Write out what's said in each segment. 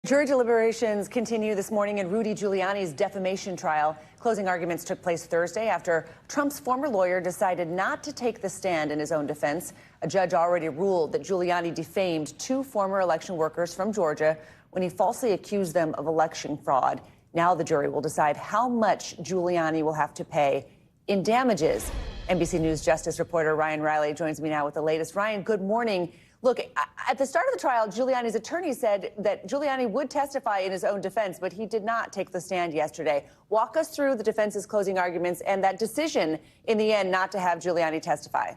Jury deliberations continue this morning in Rudy Giuliani's defamation trial. Closing arguments took place Thursday after Trump's former lawyer decided not to take the stand in his own defense. A judge already ruled that Giuliani defamed two former election workers from Georgia when he falsely accused them of election fraud. Now the jury will decide how much Giuliani will have to pay in damages. NBC News Justice reporter Ryan Reilly joins me now with the latest. Ryan, good morning. Look, at the start of the trial, Giuliani's attorney said that Giuliani would testify in his own defense, but he did not take the stand yesterday. Walk us through the defense's closing arguments and that decision in the end not to have Giuliani testify.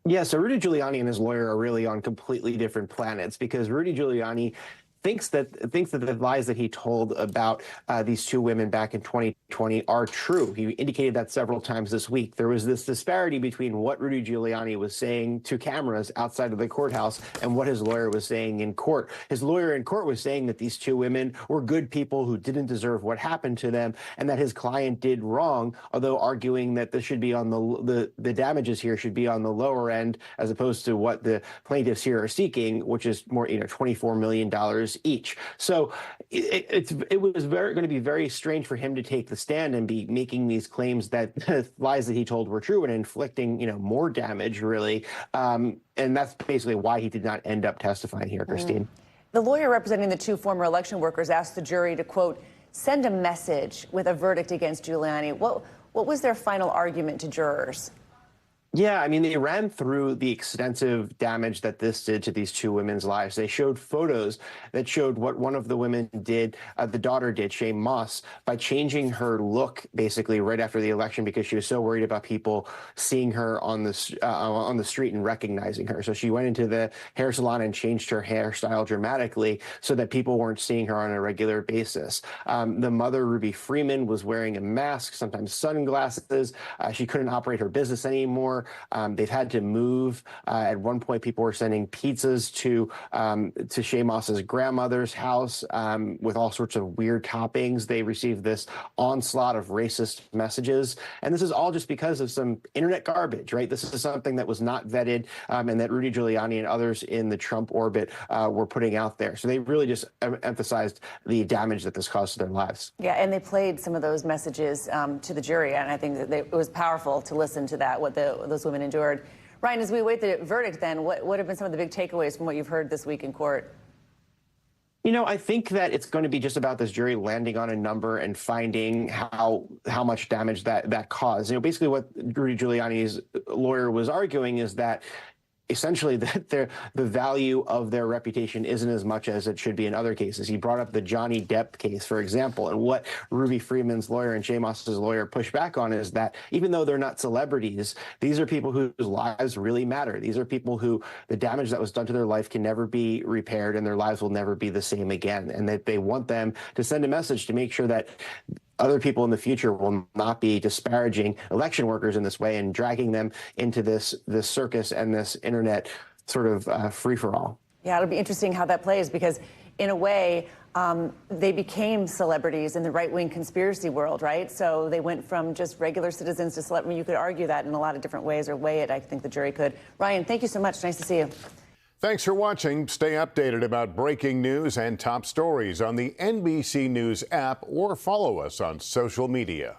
Yeah, so Rudy Giuliani and his lawyer are really on completely different planets because Rudy Giuliani thinks that the lies that he told about these two women back in 2020 are true. He indicated that several times this week. There was this disparity between what Rudy Giuliani was saying to cameras outside of the courthouse and what his lawyer was saying in court. His lawyer in court was saying that these two women were good people who didn't deserve what happened to them and that his client did wrong, although arguing that this should be on the damages here should be on the lower end as opposed to what the plaintiffs here are seeking, which is more, $24 million each. So it was going to be very strange for him to take the stand and be making these claims that the lies that he told were true and inflicting, more damage, really. And that's basically why he did not end up testifying here, Christine. The lawyer representing the two former election workers asked the jury to, quote, send a message with a verdict against Giuliani. What was their final argument to jurors? Yeah, I mean, they ran through the extensive damage that this did to these two women's lives. They showed photos that showed what one of the women did, the daughter did, Shaye Moss, by changing her look basically right after the election because she was so worried about people seeing her on the street and recognizing her. So she went into the hair salon and changed her hairstyle dramatically so that people weren't seeing her on a regular basis. The mother, Ruby Freeman, was wearing a mask, sometimes sunglasses. She couldn't operate her business anymore. They've had to move. At one point, people were sending pizzas to Shaye Moss's grandmother's house with all sorts of weird toppings. They received this onslaught of racist messages. And this is all just because of some internet garbage, right? This is something that was not vetted and that Rudy Giuliani and others in the Trump orbit were putting out there. So they really just emphasized the damage that this caused to their lives. Yeah, and they played some of those messages to the jury. And I think that it was powerful to listen to that, what those women endured. Ryan, as we await the verdict then, what have been some of the big takeaways from what you've heard this week in court? I think that it's going to be just about this jury landing on a number and finding how much damage that caused. Basically what Rudy Giuliani's lawyer was arguing is that essentially that the value of their reputation isn't as much as it should be in other cases. He brought up the Johnny Depp case, for example, and what Ruby Freeman's lawyer and Shaye Moss's lawyer pushed back on is that even though they're not celebrities, these are people whose lives really matter. These are people who the damage that was done to their life can never be repaired and their lives will never be the same again, and that they want them to send a message to make sure that other people in the future will not be disparaging election workers in this way and dragging them into this circus and this internet sort of free-for-all. Yeah, it'll be interesting how that plays because, in a way, they became celebrities in the right-wing conspiracy world, right? So they went from just regular citizens to celebrities. You could argue that in a lot of different ways or weigh it. I think the jury could. Ryan, thank you so much. Nice to see you. Thanks for watching. Stay updated about breaking news and top stories on the NBC News app or follow us on social media.